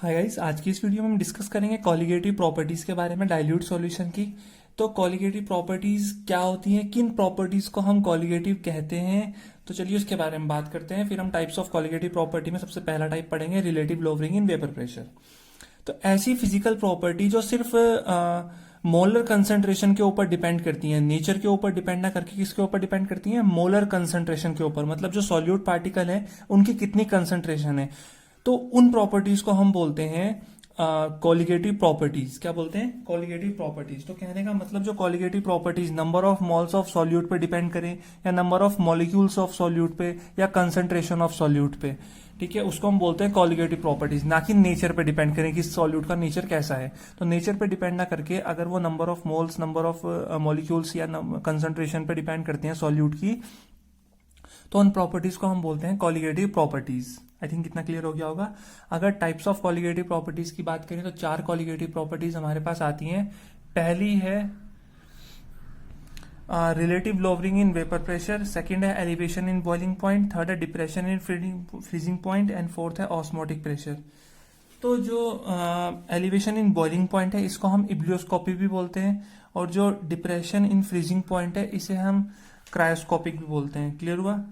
Hi guys, आज की इस वीडियो में हम डिस्कस करेंगे कॉलिगेटिव प्रॉपर्टीज के बारे में डाइल्यूट सॉल्यूशन की। तो कॉलिगेटिव प्रॉपर्टीज क्या होती हैं, किन प्रॉपर्टीज को हम कॉलिगेटिव कहते हैं, तो चलिए उसके बारे में बात करते हैं। फिर हम टाइप्स ऑफ कॉलिगेटिव प्रॉपर्टी में सबसे पहला टाइप पढ़ेंगे relative lowering in vapour pressure. तो ऐसी फिजिकल प्रॉपर्टी जो सिर्फ मोलर कंसंट्रेशन के ऊपर डिपेंड करती हैं, नेचर के ऊपर डिपेंड ना करके किसके ऊपर डिपेंड करती हैं, मोलर कंसंट्रेशन के ऊपर, मतलब जो सॉल्यूट पार्टिकल है उनकी कितनी कंसंट्रेशन है। तो उन प्रॉपर्टीज को हम बोलते हैं कॉलिगेटिव प्रॉपर्टीज। क्या बोलते हैं? Colligative properties. तो कहने का मतलब जो colligative properties number of moles of solute पे डिपेंड करें, या number of molecules of solute पे, या कंसंट्रेशन ऑफ सॉल्यूट पे, ठीक है, उसको हम बोलते हैं कॉलिगेटिव प्रॉपर्टीज। ना कि नेचर पे डिपेंड करें कि सॉल्यूट का नेचर कैसा है। तो नेचर पे डिपेंड ना करके अगर वो number of moles, number of molecules या कंसंट्रेशन पे डिपेंड करते हैं सॉल्यूट की, तो उन प्रॉपर्टीज को हम बोलते हैं कॉलिगेटिव प्रॉपर्टीज। आई थिंक इतना क्लियर हो गया होगा। अगर टाइप्स ऑफ कॉलिगेटिव प्रॉपर्टीज की बात करें तो चार कॉलिगेटिव प्रॉपर्टीज हमारे पास आती हैं। पहली है relative lowering in vapour pressure, second है elevation in boiling point, third है depression in freezing point, and fourth है ऑस्मोटिक प्रेशर। तो जो एलिवेशन इन बॉइलिंग पॉइंट है इसको हम इब्लियोस्कोपी भी बोलते हैं, और जो डिप्रेशन इन फ्रीजिंग पॉइंट है इसे हम क्रायोस्कोपिक भी बोलते हैं। क्लियर हुआ?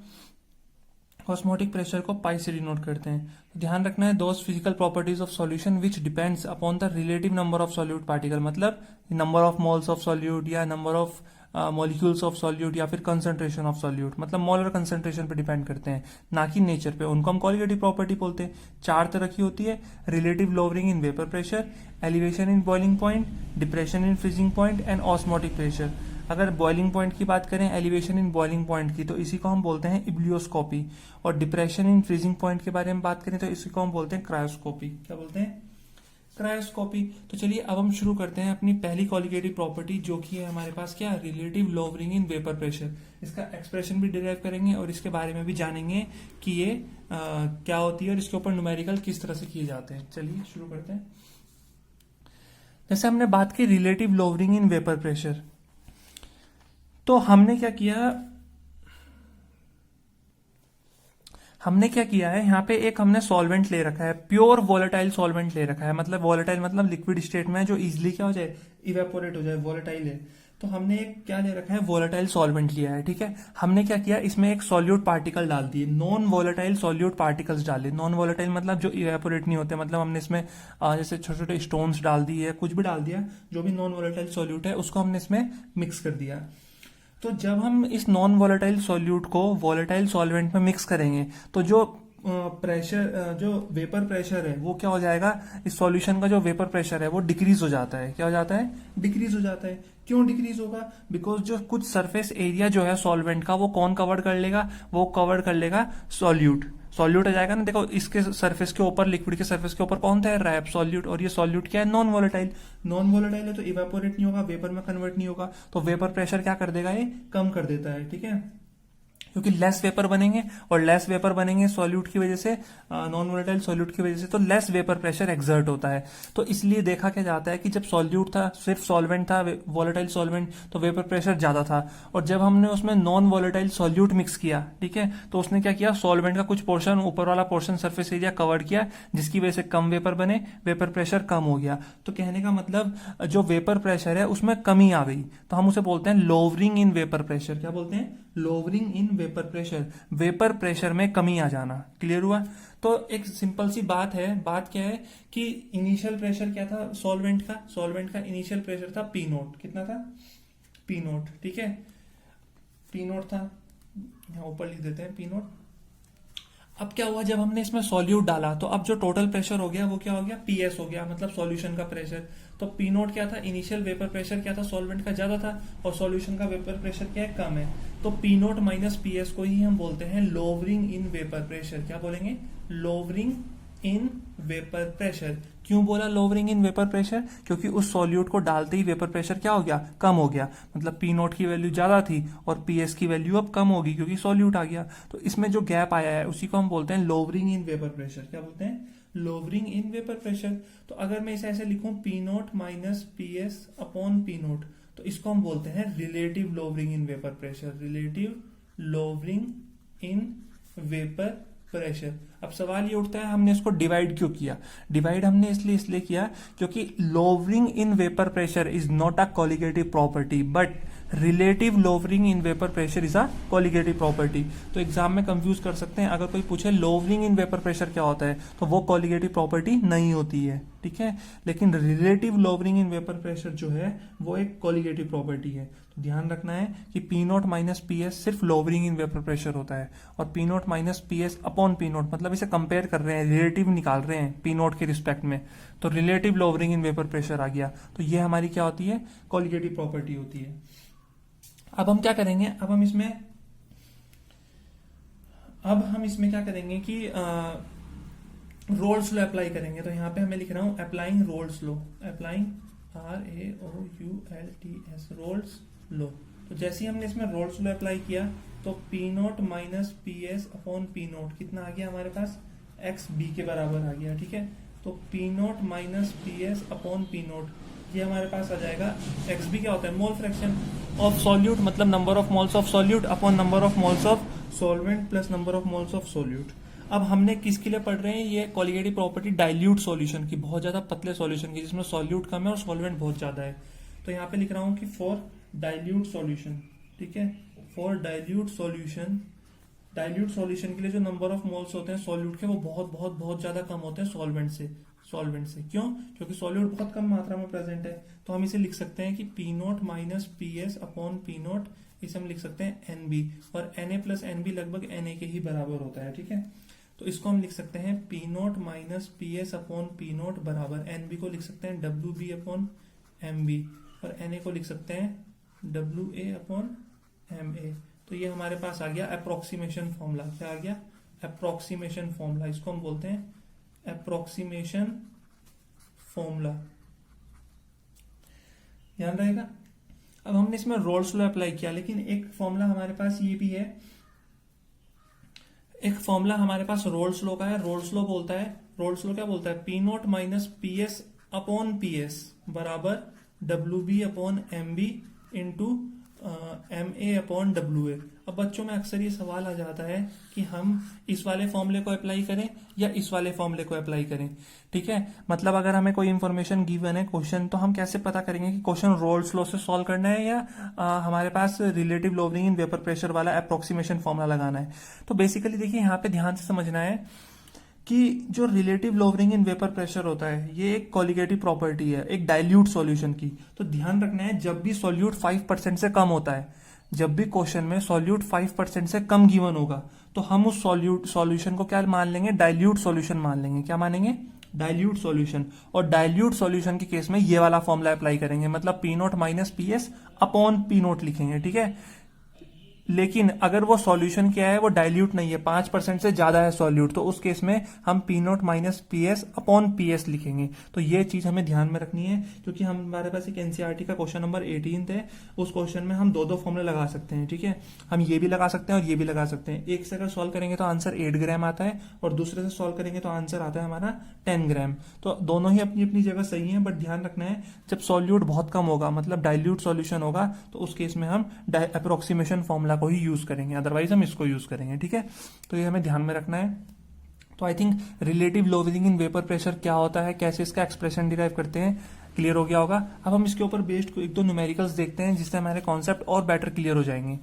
ऑस्मोटिक प्रेशर को पाई से डिनोट करते हैं। तो ध्यान रखना है, those physical properties of solution which depends upon the relative number of solute particle, मतलब number of moles of solute, या number of molecules of solute, या फिर कंसंट्रेशन ऑफ सॉल्यूट, मतलब मोलर कंसंट्रेशन पे डिपेंड करते हैं, ना कि नेचर पे। उनको हम कॉलिगेटिव प्रॉपर्टी बोलते हैं। चार तरह की होती है: relative lowering in vapour pressure, elevation in boiling point, depression in freezing point, and osmotic pressure. अगर बॉइलिंग पॉइंट की बात करें, एलिवेशन इन बॉइलिंग पॉइंट की, तो इसी को हम बोलते हैं इब्लियोस्कोपी। और डिप्रेशन इन फ्रीजिंग पॉइंट के बारे में बात करें तो इसी को हम बोलते हैं क्रायोस्कोपी। क्या बोलते हैं? क्रायोस्कोपी। तो चलिए अब हम शुरू करते हैं अपनी पहली कॉलिगेटिव प्रॉपर्टी, जो कि है हमारे पास क्या, relative lowering in vapour pressure. इसका एक्सप्रेशन भी डिराइव करेंगे और इसके बारे में भी जानेंगे कि ये क्या होती है और इसके ऊपर न्यूमेरिकल किस तरह से किए जाते हैं। चलिए शुरू करते हैं। जैसे हमने बात की relative lowering in vapour pressure, तो हमने क्या किया है, यहाँ पे एक हमने सॉल्वेंट ले रखा है, प्योर वोलेटाइल सॉल्वेंट ले रखा है। मतलब वोलेटाइल मतलब लिक्विड स्टेट में है, जो इजिली क्या हो जाए, इवेपोरेट हो जाए, वोलेटाइल है। तो हमने एक क्या ले रखा है, वोलेटाइल सॉल्वेंट लिया है। ठीक है, हमने क्या किया, इसमें एक सॉल्यूट पार्टिकल डाल दिए, नॉन वोलेटाइल सॉल्यूट पार्टिकल्स डाले। नॉन वोलेटाइल मतलब जो इवेपोरेट नहीं होते, मतलब हमने इसमें जैसे छोटे छोटे स्टोन्स डाल दिए, कुछ भी डाल दिया, जो भी नॉन वोलेटाइल सॉल्यूट है उसको हमने इसमें मिक्स कर दिया। तो जब हम इस नॉन वोलेटाइल सॉल्यूट को वोलेटाइल सॉल्वेंट में मिक्स करेंगे, तो जो प्रेशर, जो वेपर प्रेशर है वो क्या हो जाएगा, इस सॉल्यूशन का जो वेपर प्रेशर है वो डिक्रीज हो जाता है। क्या हो जाता है? डिक्रीज हो जाता है। क्यों डिक्रीज होगा? बिकॉज जो कुछ सरफेस एरिया जो है सॉल्वेंट का, वो कौन कवर कर लेगा, वो कवर कर लेगा सॉल्यूट। सॉल्यूट आ जाएगा ना, देखो इसके सरफेस के ऊपर, लिक्विड के सरफेस के ऊपर कौन तैर रहा है, सॉल्यूट। और ये सॉल्यूट क्या है, नॉन वोलेटाइल। नॉन वोलेटाइल है तो इवेपोरेट नहीं होगा, वेपर में कन्वर्ट नहीं होगा, तो वेपर प्रेशर क्या कर देगा, ये कम कर देता है। ठीक है, क्योंकि लेस वेपर बनेंगे, और लेस वेपर बनेंगे सॉल्यूट की वजह से, नॉन वोलेटाइल सॉल्यूट की वजह से, तो लेस वेपर प्रेशर एक्सर्ट होता है। तो इसलिए देखा क्या जाता है कि जब सॉल्यूट था, सिर्फ सॉल्वेंट था, वोलेटाइल सॉल्वेंट, तो वेपर प्रेशर ज्यादा था। और जब हमने उसमें नॉन वोलेटाइल सॉल्यूट मिक्स किया, ठीक है, तो उसने क्या किया, सॉल्वेंट का कुछ पोर्शन, ऊपर वाला पोर्शन, सरफेस एरिया कवर किया, जिसकी वजह से कम वेपर बने, वेपर प्रेशर कम हो गया। तो कहने का मतलब जो वेपर प्रेशर है उसमें कमी आ गई, तो हम उसे बोलते हैं लोवरिंग इन वेपर प्रेशर। क्या बोलते हैं? Lowering in vapour pressure, vapour pressure में कमी आ जाना। क्लियर हुआ? तो एक सिंपल सी बात है, बात क्या है कि इनिशियल प्रेशर क्या था सॉल्वेंट का इनिशियल प्रेशर था पी नोट। कितना था? P note. ठीक है, पी नोट था, यहाँ ऊपर लिख देते हैं पी नोट। अब क्या हुआ, जब हमने इसमें सॉल्यूट डाला तो अब जो टोटल प्रेशर हो गया वो क्या हो गया, पीएस हो गया, मतलब सॉल्यूशन का प्रेशर। तो पी नोट क्या था, इनिशियल वेपर प्रेशर क्या था, सॉल्वेंट का ज्यादा था, और सॉल्यूशन का वेपर प्रेशर क्या है, कम है। तो पी नोट माइनस पीएस को ही हम बोलते हैं लोवरिंग इन वेपर प्रेशर। क्या बोलेंगे? Lowering in vapour pressure. क्यों बोला लोवरिंग इन वेपर प्रेशर? क्योंकि उस सॉल्यूट को डालते ही वेपर प्रेशर क्या हो गया, कम हो गया। मतलब पी नोट की वैल्यू ज्यादा थी और पीएस की वैल्यू अब कम होगी क्योंकि सॉल्यूट आ गया। तो इसमें जो गैप आया है उसी को हम बोलते हैं लोवरिंग इन वेपर प्रेशर। क्या बोलते हैं? Lowering in vapour pressure. तो अगर मैं इसे ऐसे लिखूं, P note minus PS upon P not, तो इसको हम बोलते हैं relative lowering in vapour pressure. Relative lowering in vapour pressure. अब सवाल ये उठता है हमने इसको डिवाइड क्यों किया। डिवाइड हमने इसलिए किया क्योंकि lowering in vapour pressure is not a colligative property but relative lowering in vapour pressure is a colligative property. तो एग्जाम में कंफ्यूज कर सकते हैं, अगर कोई पूछे लोवरिंग इन वेपर प्रेशर क्या होता है तो वो कोलिगेटिव प्रॉपर्टी नहीं होती है, ठीक है। लेकिन relative lowering in vapour pressure जो है वो एक कोलिगेटिव प्रॉपर्टी है। तो ध्यान रखना है कि P not minus P S सिर्फ लोवरिंग इन वेपर प्रेशर होता है, और P not minus P S upon P not मतलब इसे कंपेयर कर रहे हैं, रिलेटिव निकाल रहे हैं पी नॉट के रिस्पेक्ट में, तो relative lowering in vapour pressure आ गया। तो ये हमारी क्या होती है, कोलिगेटिव प्रॉपर्टी होती है। अब हम क्या करेंगे, अब हम इसमें क्या करेंगे कि रोल्स लॉ अप्लाई करेंगे। तो यहाँ पे मैं लिख रहा हूं applying roles law, applying RAOULTS roles law. तो जैसे ही हमने इसमें रोल्स लॉ अप्लाई किया तो P not minus P S upon P not कितना आ गया हमारे पास, एक्स बी के बराबर आ गया, ठीक है। तो P not minus P S upon P not ये हमारे पास आ जाएगा, एक्स बी क्या होता है, मोल फ्रैक्शन ऑफ सॉल्यूट मतलब number of moles of solute upon number of moles of solvent plus number of moles of solute. अब हमने किसके लिए पढ़ रहे हैं, ये कोलिगेटिव प्रॉपर्टी डाइल्यूट सॉल्यूशन की, बहुत ज्यादा पतले सॉल्यूशन की जिसमें सॉल्यूट कम है और सॉल्वेंट बहुत ज्यादा है। तो यहाँ पे लिख रहा हूं कि फॉर डाइल्यूट सॉल्यूशन, ठीक है, for dilute solution, dilute solution के लिए जो नंबर ऑफ मोल्स होते हैं सॉल्यूट के वो बहुत बहुत बहुत ज्यादा कम होते हैं सॉल्वेंट से। क्यों, क्योंकि सॉल्यूट बहुत कम मात्रा में प्रेजेंट है। तो हम इसे लिख सकते हैं कि P not minus P S upon P not, इसे हम लिख सकते हैं एन बी, और N A plus N B लगभग एन ए के ही बराबर होता है, ठीक है। तो इसको हम लिख सकते हैं P not minus P S upon P not बराबर एन बी को लिख सकते हैं W B upon M B, और एन ए को लिख सकते हैं W A upon M A. तो ये हमारे पास आ गया अप्रोक्सीमेशन फॉर्मूला। क्या आ गया, अप्रोक्सीमेशन फॉर्मूला, इसको हम बोलते हैं अप्रोक्सीमेशन फॉर्मूला, ध्यान रहेगा। अब हमने इसमें रोल्स लॉ अप्लाई किया, लेकिन एक फॉर्मूला हमारे पास ये भी है, एक फॉर्मूला हमारे पास रोल्स लॉ का है। रोल्स लॉ क्या बोलता है, P not minus P S upon P S बराबर W B upon M B into M A upon W A. अब बच्चों में अक्सर ये सवाल आ जाता है कि हम इस वाले फॉर्मूले को अप्लाई करें या इस वाले फॉर्मूले को अप्लाई करें, ठीक है। मतलब अगर हमें कोई इंफॉर्मेशन गिवन है क्वेश्चन, तो हम कैसे पता करेंगे कि क्वेश्चन रोल्स लॉ से सॉल्व करना है या हमारे पास relative lowering in vapour pressure वाला अप्रोक्सीमेशन फॉर्मूला लगाना है। तो बेसिकली देखिए यहाँ पे ध्यान से समझना है कि जो relative lowering in vapour pressure होता है ये एक कोलिगेटिव प्रॉपर्टी है एक डाइल्यूट सॉल्यूशन की। तो ध्यान रखना है जब भी सॉल्यूट 5% से कम होता है, जब भी क्वेश्चन में सॉल्यूट 5% से कम गिवन होगा तो हम उस सॉल्यूशन को क्या मान लेंगे, डाइल्यूट सॉल्यूशन मान लेंगे। क्या मानेंगे, डाइल्यूट सॉल्यूशन। और डाइल्यूट सॉल्यूशन के केस में ये वाला फॉर्मूला अप्लाई करेंगे, मतलब P not minus P S upon P not लिखेंगे, ठीक है। लेकिन अगर वो सॉल्यूशन क्या है, वो डाइल्यूट नहीं है, 5% से ज्यादा है सॉल्यूट, तो उस केस में हम P not minus P S upon P S लिखेंगे। तो ये चीज हमें ध्यान में रखनी है, क्योंकि हमारे पास एक एनसीईआरटी का क्वेश्चन नंबर 18 है, उस क्वेश्चन में हम दो फॉर्मूले लगा सकते हैं, ठीक है। हम ये भी लगा सकते हैं और ये भी लगा सकते हैं। एक से अगर सॉल्व करेंगे तो आंसर 8 ग्राम आता है, और दूसरे से सॉल्व करेंगे तो आंसर आता है हमारा 10 ग्राम। तो दोनों ही अपनी अपनी जगह सही है, बट ध्यान रखना है जब सॉल्यूट बहुत कम होगा, मतलब डाइल्यूट सॉल्यूशन होगा, तो उस केस में हम अप्रोक्सीमेशन फॉर्मूला को ही यूज करेंगे, अदरवाइज हम इसको यूज करेंगे, ठीक है। तो ये हमें ध्यान में रखना है। तो I think relative lowering in vapour pressure क्या होता है, कैसे इसका एक्सप्रेशन डिराइव करते हैं, क्लियर हो गया होगा। अब हम इसके ऊपर बेस्ड एक दो न्यूमेरिकल्स देखते हैं जिससे हमारे कॉन्सेप्ट और बेटर क्लियर हो जाएंगे।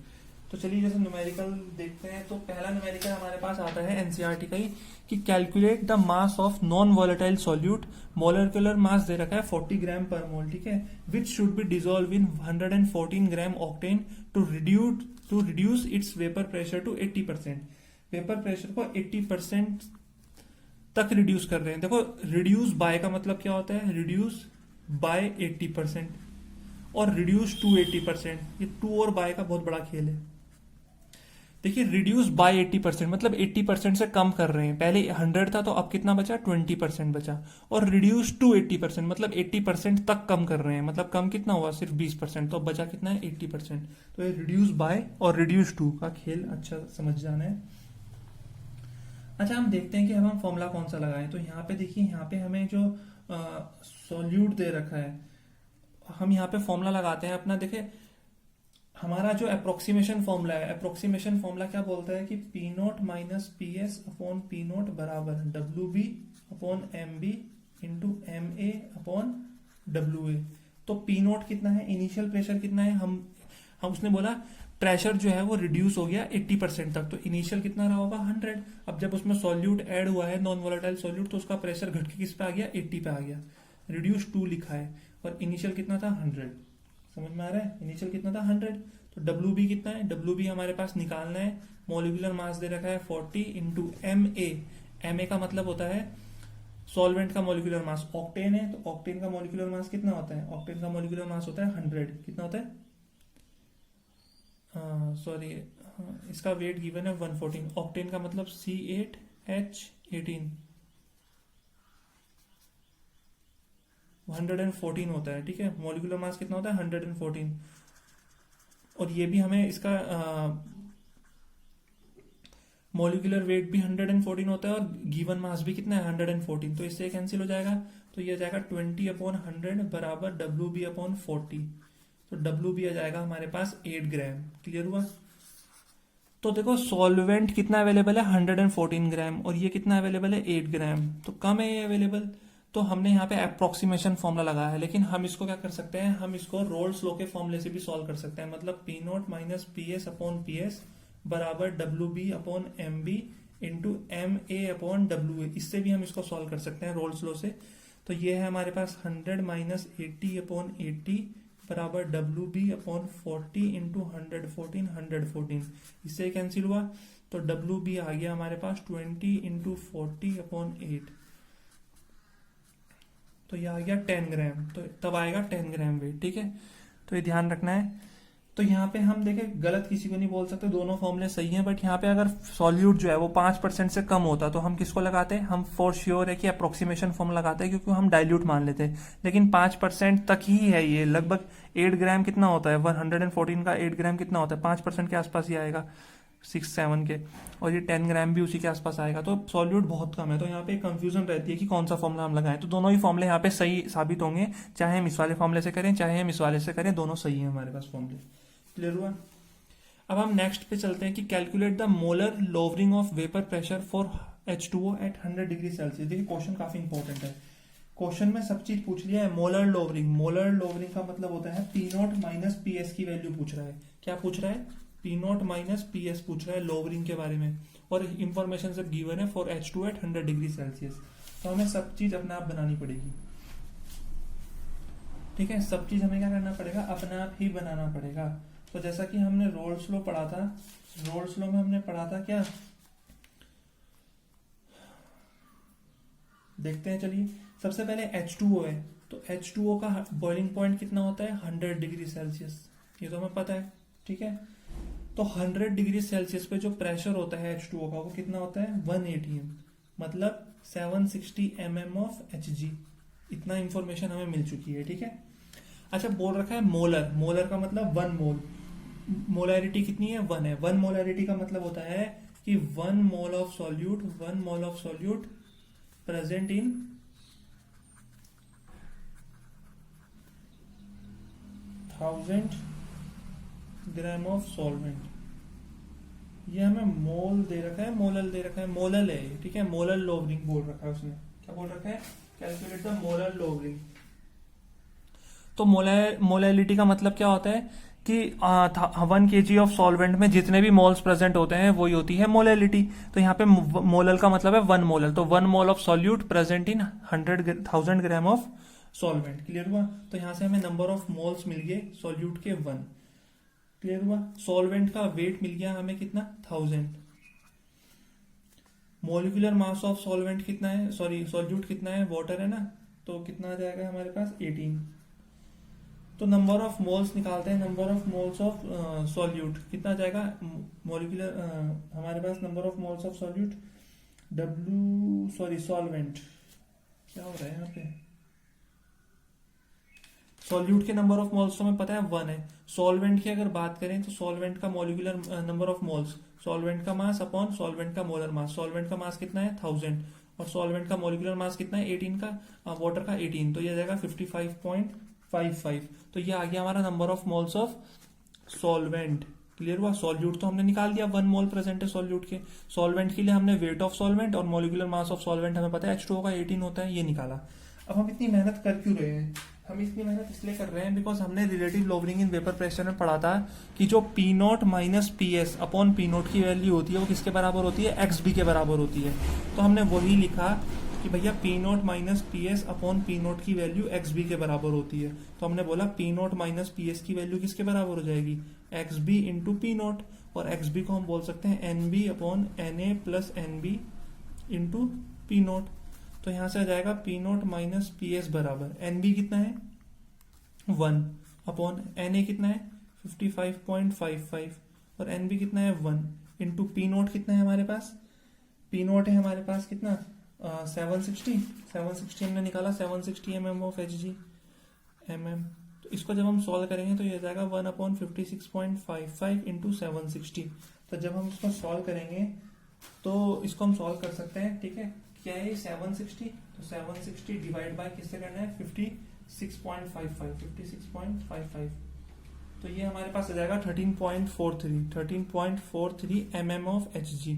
तो चलिए जैसे न्यूमेरिकल देखते हैं, तो पहला न्यूमेरिकल हमारे पास आता है एनसीईआरटी का ही, कि calculate the mass of non volatile solute, molecular mass दे रखा है 40 ग्राम पर मोल, ठीक है, which should be dissolve in 114 gram octane to reduce its vapour pressure to 80%। Vapour pressure को 80% तक रिड्यूस कर रहे हैं। देखो रिड्यूस बाय का मतलब क्या होता है, रिड्यूस बाय 80% और रिड्यूस टू 80%, ये टू और बाय का बहुत बड़ा खेल है। देखिए रिड्यूस बाय 80% मतलब 80% से कम कर रहे हैं, पहले 100 था तो अब कितना बचा, 20% बचा। और रिड्यूस टू 80% मतलब 80% तक कम कर रहे हैं, मतलब कम कितना हुआ, सिर्फ 20%, तो अब बचा कितना है, 80%। तो ये रिड्यूस बाय और रिड्यूस टू का खेल अच्छा समझ जाना है। अच्छा हम देखते हैं कि हम फॉर्मूला कौन सा लगाएं। तो यहाँ पे देखिए, यहाँ पे हमें जो सॉल्यूट दे रखा है, हम यहाँ पे फॉर्मूला लगाते हैं अपना। देखिए हमारा जो अप्रोक्सीमेशन फॉर्मूला है, अप्रोक्सीमेशन फॉर्मूला क्या बोलता है कि P note minus P S upon P naught बराबर W B upon M B into M A upon W A. तो पी नोट कितना है, इनिशियल प्रेशर कितना है, हम उसने बोला प्रेशर जो है वो रिड्यूस हो गया 80% तक, तो इनिशियल कितना रहा होगा 100। अब जब उसमें सॉल्यूट ऐड हुआ है, नॉन वोलेटाइल सॉल्यूट, तो उसका प्रेशर घट के किस पे आ गया, 80 पे आ गया। रिड्यूस 2 लिखा है और इनिशियल कितना था 100। समझ में आ रहा है, इनिशियल कितना था 100। तो डब्ल्यू बी कितना है, डब्ल्यू बी हमारे पास निकालना है, मॉलिक्यूलर मास दे रखा है 40 इंटू एम ए का मतलब होता है सॉल्वेंट का मॉलिक्यूलर मास, ऑक्टेन है तो ऑक्टेन का मॉलिक्यूलर मास कितना होता है, ऑक्टेन का मॉलिक्यूलर मास होता है 100। कितना होता है, सॉरी इसका वेट गिवन है 114। ऑक्टेन का मतलब C8H18 114 होता है, ठीक है। मॉलिक्यूलर मास कितना होता है 114। और ये भी हमें इसका मॉलिक्यूलर वेट भी 114 होता है और गिवन मास भी कितना है 114। तो इससे कैंसिल हो जाएगा, तो ये जाएगा 20/100 बराबर WB/40। तो WB आ जाएगा हमारे पास 8 ग्राम। क्लियर हुआ। तो देखो सॉल्वेंट कितना अवेलेबल है 114 ग्राम और ये कितना अवेलेबल है 8 ग्राम, तो कम है ये अवेलेबल। तो हमने यहाँ पे अप्रोक्सीमेशन फॉर्मूला लगाया है, लेकिन हम इसको क्या कर सकते हैं, हम इसको रोल्स लॉ के फॉर्मूले से भी सॉल्व कर सकते हैं। मतलब P note minus P S upon P S बराबर W B upon M B into M A upon W A, इससे भी हम इसको सॉल्व कर सकते हैं रोल्स लॉ से। तो ये है हमारे पास 100 माइनस 80 अपॉन 80 बराबर डब्ल्यू बी अपॉन 40 इंटू 114 इससे कैंसिल हुआ। तो डब्ल्यू बी आ गया हमारे पास 20 इंटू 40 अपॉन 8, तो ये आ गया 10 ग्राम। तो तब आएगा 10 ग्राम वेट, ठीक है। तो ये ध्यान रखना है। तो यहाँ पे हम देखें गलत किसी को नहीं बोल सकते, दोनों फॉर्मूले सही हैं, बट यहाँ पे अगर सॉल्यूट जो है वो 5% से कम होता तो हम किसको लगाते, हम फॉर श्योर है कि अप्रोक्सीमेशन फॉर्मूला लगाते हैं, क्योंकि हम डाइल्यूट मान लेते हैं। लेकिन 5% तक ही है ये, लगभग 8 ग्राम कितना होता है 114 का 8 ग्राम कितना होता है 5% के आसपास ही आएगा 6-7 के, और ये 10 ग्राम भी उसी के आसपास आएगा। तो सॉल्यूट बहुत कम है, तो यहाँ पे कंफ्यूजन रहती है कि कौन सा फॉर्मूला हम लगाएं। तो दोनों ही फॉर्मूले यहाँ पे सही साबित होंगे, चाहे हम इस वाले फॉर्मूले से करें चाहे हम इस वाले से करें, दोनों सही है हमारे पास फॉर्मूले। क्लियर हुआ। अब हम नेक्स्ट पे चलते हैं कि calculate the molar lowering of vapour pressure for H2O at 100 degree Celsius. देखिए क्वेश्चन काफी इंपॉर्टेंट है, क्वेश्चन में सब चीज पूछ लिया है। मोलर लोवरिंग, मोलर लोवरिंग का मतलब होता है P note minus P S की वैल्यू पूछ रहा है। क्या पूछ रहा है, P note minus P S पूछ रहा है लोवरिंग के बारे में, और इंफॉर्मेशन सब गिवन है for H2O at 100 degree Celsius. तो हमें सब चीज अपने आप बनानी पड़ेगी, ठीक है। सब चीज हमें क्या करना पड़ेगा, अपने आप ही बनाना पड़ेगा। तो जैसा कि हमने रोल्स लॉ पढ़ा था, रोल्स लॉ में हमने पढ़ा था क्या, देखते हैं चलिए। सबसे पहले H2O है, तो H2O का बॉइलिंग पॉइंट कितना होता है 100 डिग्री सेल्सियस, ये तो हमें पता है, ठीक है। तो 100 डिग्री सेल्सियस पे जो प्रेशर होता है H2O का वो कितना होता है 1 atm, मतलब 760 mm ऑफ Hg। इतना इंफॉर्मेशन हमें मिल चुकी है, ठीक है। अच्छा बोल रखा है मोलर, मोलर का मतलब 1 मोल, मोलैरिटी कितनी है 1 है। 1 मोलैरिटी का मतलब होता है कि 1 mole of solute, 1 mole of solute present in 1000 gram of solvent. ये हमें मोल दे रखा है, मोलल दे रखा है, मोलल है, ठीक है। मोलल लोवरिंग बोल रखा है उसने, क्या बोल रखा है, कैलकुलेट द मोलर लोवरिंग। तो मोलैलिटी का मतलब क्या होता है कि 1 kg ऑफ सॉल्वेंट में जितने भी मोल्स प्रेजेंट होते हैं वही होती है मोलैलिटी। तो यहाँ पे मोलल का मतलब है 1 मोलल, तो 1 mole of solute present in 1000 gram of solvent. Clear हुआ। तो यहाँ से हमें नंबर ऑफ मोल्स मिल गए सॉल्यूट के 1। क्लियर हुआ। सॉल्वेंट का वेट मिल गया हमें कितना 1000। मोलिकुलर मास ऑफ सॉल्वेंट कितना है, सॉरी सॉल्यूट कितना है, वाटर है ना, तो कितना आ जाएगा हमारे पास 18। तो नंबर ऑफ मोल्स निकालते हैं, number of moles of solute कितना आ जाएगा, मोलिकुलर हमारे पास number of moles of solute solvent क्या हो रहा है यहाँ पे, सॉल्यूट के नंबर ऑफ मोल्स तो हमें पता है 1 है। सॉल्वेंट की अगर बात करें तो सॉल्वेंट का molecular number of moles, solvent का मास अपॉन सॉल्वेंट का मोलर मास। सॉल्वेंट का मास कितना है 1000 और सॉल्वेंट का मॉलिक्यूलर मास कितना है 18 का, वाटर का 18, तो ये आ जाएगा 55.55। तो ये आ गया हमारा number of moles of solvent, clear हुआ। सॉल्यूट तो हमने निकाल दिया, 1 मोल प्रेजेंट है सॉल्यूट के। सॉल्वेंट के लिए हमने वेट ऑफ सॉल्वेंट और मोलिकुलर मास ऑफ सॉल्वेंट हमें पता है H2O का 18 होता है, ये निकाला। अब हम इतनी मेहनत कर क्यों रहे हैं? हम इतनी मेहनत इसलिए कर रहे हैं बिकॉज हमने relative lowering in vapour pressure में पढ़ा था कि जो P note minus P S upon P not की वैल्यू होती है वो किसके बराबर होती है? एक्स बी के बराबर होती है। तो हमने वही लिखा कि भैया P note minus P S upon P not की वैल्यू एक्स बी के बराबर होती है। तो हमने बोला P note minus P S की वैल्यू किसके बराबर हो जाएगी? X B into P not, और एक्स बी को हम बोल सकते हैं N B upon N A plus N B into P not. तो यहां से आ जाएगा P note minus P S बराबर एन बी कितना है 1 अपॉन एन ए कितना है 55.55 और एन बी कितना है 1 इंटू पी नोट कितना है हमारे पास? पी नोट है हमारे पास कितना 760 हमने निकाला 760 mm of H G mm। तो इसको जब हम सॉल्व करेंगे तो ये जाएगा 1 अपॉन 56.55 इंटू 760। तो जब हम इसको सॉल्व करेंगे तो इसको हम सॉल्व कर सकते हैं, ठीक है। क्या है 760? तो 760 डिवाइड बाय किससे करना है 56.55 तो ये हमारे पास आ जाएगा 13.43 mm ऑफ एच जी,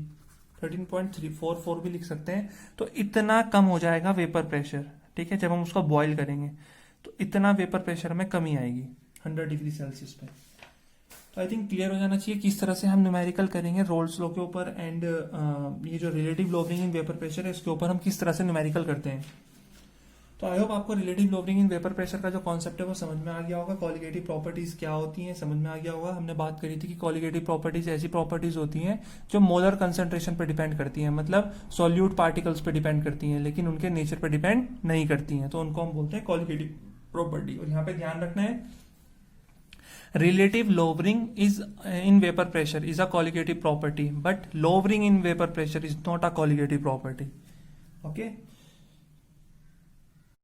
13.344 भी लिख सकते हैं। तो इतना कम हो जाएगा वेपर प्रेशर, ठीक है। जब हम उसको बॉईल करेंगे तो इतना वेपर प्रेशर में कमी आएगी 100 डिग्री सेल्सियस पे। तो आई थिंक क्लियर हो जाना चाहिए किस तरह से हम न्यूमेरिकल करेंगे रोल्स लॉ के ऊपर एंड ये जो relative lowering in vapour pressure है इसके ऊपर हम किस तरह से न्यूमेरिकल करते हैं। तो आई होप आपको relative lowering in vapour pressure का जो कॉन्सेप्ट है वो समझ में आ गया होगा। कॉलिगेटिव प्रॉपर्टीज क्या होती हैं समझ में आ गया होगा। हमने बात करी थी कि कॉलिगेटिव प्रॉपर्टीज ऐसी प्रॉपर्टीज होती हैं जो मोलर कंसेंट्रेशन पे डिपेंड करती हैं, मतलब सॉल्यूट पार्टिकल्स पे डिपेंड करती हैं, लेकिन उनके नेचर पे डिपेंड नहीं करती हैं। तो उनको हम बोलते हैं कॉलिगेटिव प्रॉपर्टी। और यहाँ पे ध्यान रखना है relative lowering is in vapor pressure is a colligative property, but lowering in vapor pressure is not a colligative property. Okay.